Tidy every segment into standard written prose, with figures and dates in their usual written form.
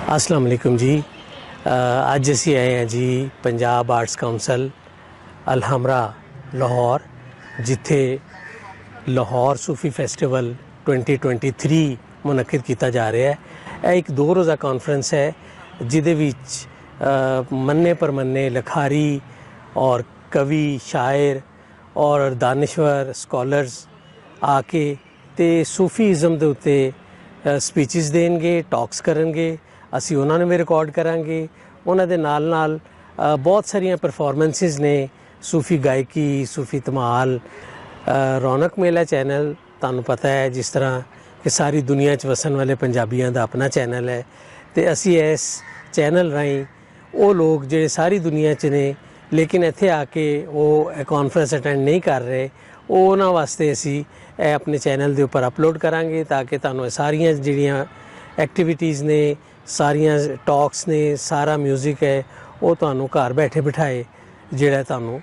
अस्सलाम वालेकुम जी। अज असी आए हैं जी पंजाब आर्ट्स काउंसल अलहमरा लाहौर, जिथे लाहौर सूफी फैसटिवल 2023 मुनक्किद किया जा रहा है। यह एक 2 रोज़ा कॉन्फ्रेंस है जिदे विच मन्ने परमन्ने लिखारी और कवि शायर और दानिश्वर स्कॉलर्स आके ते सूफीइज़म दे उत्ते स्पीचिज़ देंगे, टॉक्स करनगे। असी उन्होंने भी रिकॉर्ड करांगे। उन्होंने नाल नाल बहुत सारिया परफॉर्मेंसिस ने, सूफी गायकी, सूफी धमाल। रौनक मेला चैनल तुहानूं पता है जिस तरह कि सारी दुनिया च वसन वाले पंजाबियों का अपना चैनल है, तो असी इस चैनल राहीं वो लोग जो सारी दुनिया च ने लेकिन इत्थे आके वो कॉन्फ्रेंस अटेंड नहीं कर रहे, वो उन्होंने वास्ते असी अपने चैनल के उपर अपलोड करांगे ताकि तुहानूं सारिया जिहड़ियां एक्टिविटीज़ ने, सारिया टॉक्स ने, सारा म्यूजिक है वो तुहानूं घर बैठे बिठाए जिहड़ा तुहानूं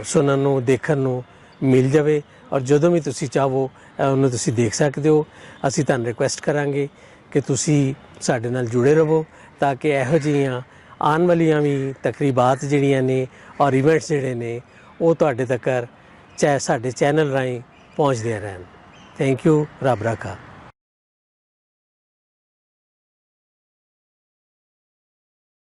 सुनन नूं देखण नूं मिल जाए। और जदों भी तुसीं चाहो उन्होंने तुसीं देख सकते हो। असीं तुहानूं रिक्वेस्ट करांगे कि तुसीं साडे नाल जुड़े रहो ताकि इहो जिहियां आने वालियां भी तकरीबात जिहड़ियां ने और इवेंट्स जिहड़े ने वो तुहाडे तक चाहे साडे चैनल राहीं पहुँचदे रहन। Thank you. रब राखा।